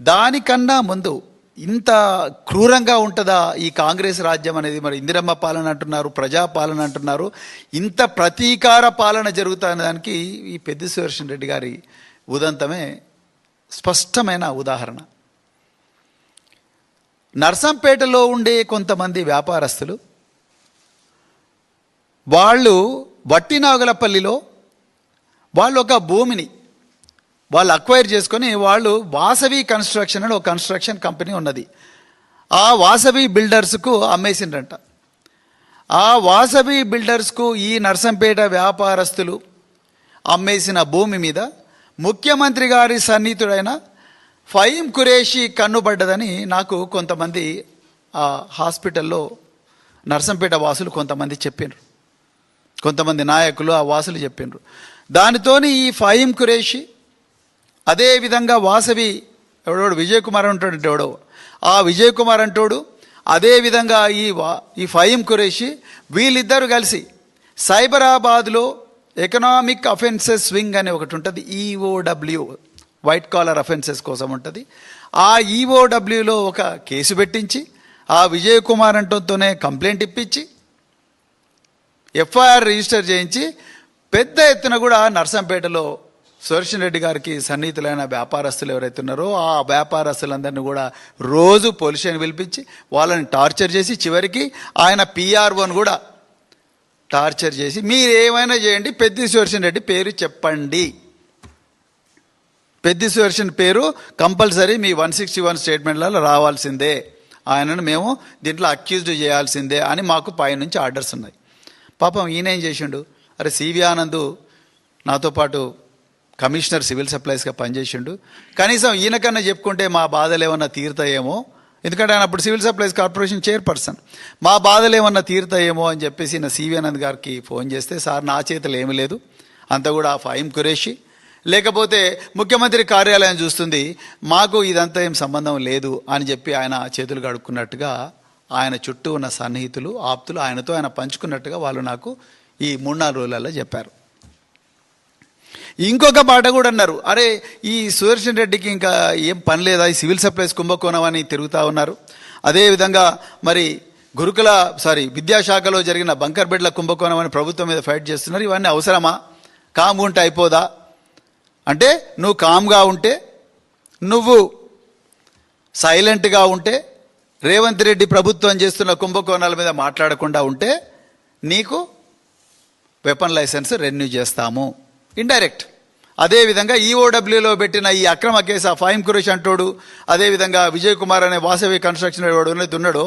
దానికన్నా ముందు ఇంత క్రూరంగా ఉంటుందా ఈ కాంగ్రెస్ రాజ్యం అనేది? మరి ఇందిరమ్మ పాలన అంటున్నారు, ప్రజాపాలన అంటున్నారు, ఇంత ప్రతీకార పాలన జరుగుతున్న దానికి ఈ పెద్ది సుదర్శన్ రెడ్డి గారి ఉదంతమే స్పష్టమైన ఉదాహరణ. నర్సంపేటలో ఉండే కొంతమంది వ్యాపారస్తులు వాళ్ళు వట్టినాగులపల్లిలో వాళ్ళు ఒక భూమిని వాళ్ళు అక్వైర్ చేసుకొని వాళ్ళు వాసవి కన్స్ట్రక్షన్ అని ఒక కన్స్ట్రక్షన్ కంపెనీ ఉన్నది, ఆ వాసవి బిల్డర్స్కు అమ్మేసిండ్రంట. ఆ వాసవి బిల్డర్స్కు ఈ నర్సంపేట వ్యాపారస్తులు అమ్మేసిన భూమి మీద ముఖ్యమంత్రి గారి సన్నిహితుడైన ఫహీం ఖురేషీ కన్నుబడ్డదని నాకు కొంతమంది ఆ హాస్పిటల్లో నర్సంపేట వాసులు కొంతమంది చెప్పిండ్రు, కొంతమంది నాయకులు ఆ వాసులు చెప్పిండ్రు. దానితోని ఈ ఫహీం ఖురేషీ అదేవిధంగా వాసవి ఎవడోడు విజయ్ కుమార్ అంటాడు, ఎవడో ఆ విజయ్ కుమార్ అంటాడు, అదేవిధంగా ఈ ఫహీం ఖురేషీ వీళ్ళిద్దరూ కలిసి సైబరాబాద్లో ఎకనామిక్ అఫెన్సెస్ వింగ్ అని ఒకటి ఉంటుంది, ఈఓడబ్ల్యూ, వైట్ కాలర్ అఫెన్సెస్ కోసం ఉంటుంది. ఆ ఈఓడబ్ల్యూలో ఒక కేసు పెట్టించి ఆ విజయ్ కుమార్ అంటతోనే కంప్లైంట్ ఇప్పించి ఎఫ్ఐఆర్ రిజిస్టర్ చేయించి పెద్ద ఎత్తున కూడా నర్సంపేటలో సుదర్శన్ రెడ్డి గారికి సన్నిహితులైన వ్యాపారస్తులు ఎవరైతే ఉన్నారో ఆ వ్యాపారస్తులందరినీ కూడా రోజు పోలీస్ స్టేషన్ పిలిపించి వాళ్ళని టార్చర్ చేసి చివరికి ఆయన పిఆర్ఓని కూడా టార్చర్ చేసి మీరు ఏమైనా చేయండి, పెద్ది సుదర్శన్ రెడ్డి పేరు చెప్పండి, పెద్ది సుదర్శన్ పేరు కంపల్సరీ మీ 161 స్టేట్మెంట్లలో రావాల్సిందే, ఆయనను మేము దీంట్లో అక్యూజ్డ్ చేయాల్సిందే అని మాకు పైనుంచి ఆర్డర్స్ ఉన్నాయి. పాపం ఈయన ఏం చేసిండు, అరే సివి ఆనంద్ నాతో పాటు కమిషనర్ సివిల్ సప్లైస్గా పనిచేసిండు, కనీసం ఈయనకన్నా చెప్పుకుంటే మా బాధలు ఏమన్నా తీరుతాయేమో, ఎందుకంటే ఆయన అప్పుడు సివిల్ సప్లైస్ కార్పొరేషన్ చైర్పర్సన్, మా బాధలు ఏమన్నా తీరుతాయేమో అని చెప్పేసి ఈయన సివి ఆనంద్ గారికి ఫోన్ చేస్తే, సార్ నా చేతులు ఏమీ లేదు, అంతా కూడా ఫహీం ఖురేషీ లేకపోతే ముఖ్యమంత్రి కార్యాలయం చూస్తుంది, మాకు ఇదంతా ఏం సంబంధం లేదు అని చెప్పి ఆయన చేతులు కడుక్కున్నట్టుగా ఆయన చుట్టూ ఉన్న సన్నిహితులు ఆప్తులు ఆయనతో ఆయన పంచుకున్నట్టుగా వాళ్ళు నాకు ఈ 3-4 రోజులలో చెప్పారు. ఇంకొక మాట కూడా అన్నారు, అరే ఈ సుదర్శన్ రెడ్డికి ఇంకా ఏం పని లేదా, ఈ సివిల్ సప్లైస్ కుంభకోణం అని తిరుగుతూ ఉన్నారు, అదేవిధంగా మరి విద్యాశాఖలో జరిగిన బంకర్ బెడ్ల కుంభకోణం అని ప్రభుత్వం మీద ఫైట్ చేస్తున్నారు, ఇవన్నీ అవసరమా, కామ్ ఉంటే అయిపోదా అంటే, నువ్వు కామ్గా ఉంటే, నువ్వు సైలెంట్గా ఉంటే, రేవంత్ రెడ్డి ప్రభుత్వం చేస్తున్న కుంభకోణాల మీద మాట్లాడకుండా ఉంటే నీకు వెపన్ లైసెన్స్ రెన్యూ చేస్తాము ఇండైరెక్ట్. అదేవిధంగా ఈఓడబ్ల్యూలో పెట్టిన ఈ అక్రమ కేసు ఆ ఫహీం ఖురేషీ అంటోడు, అదేవిధంగా విజయ్ కుమార్ అనే వాసవి కన్స్ట్రక్షన్ వాడు ఉన్నాడో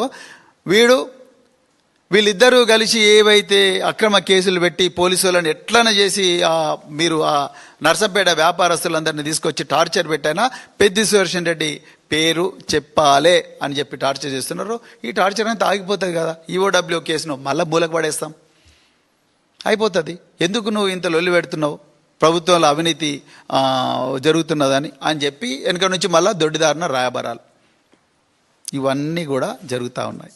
వీళ్ళిద్దరూ కలిసి ఏవైతే అక్రమ కేసులు పెట్టి పోలీసు వాళ్ళని ఎట్లన చేసి మీరు ఆ నర్సంపేట వ్యాపారస్తులందరినీ తీసుకొచ్చి టార్చర్ పెట్టైనా పెద్ది సుదర్శన్ రెడ్డి పేరు చెప్పాలే అని చెప్పి టార్చర్ చేస్తున్నారు. ఈ టార్చర్ అంతా ఆగిపోతుంది కదా, ఈఓడబ్ల్యూ కేసును మళ్ళీ మూలకు పడేస్తాం, అయిపోతుంది. ఎందుకు నువ్వు ఇంత లొల్లి పెడుతున్నావు, ప్రభుత్వంలో అవినీతి జరుగుతున్నదని అని చెప్పి వెనక నుంచి మళ్ళీ దొడ్డిదారిన రాయబారాలు ఇవన్నీ కూడా జరుగుతూ ఉన్నాయి.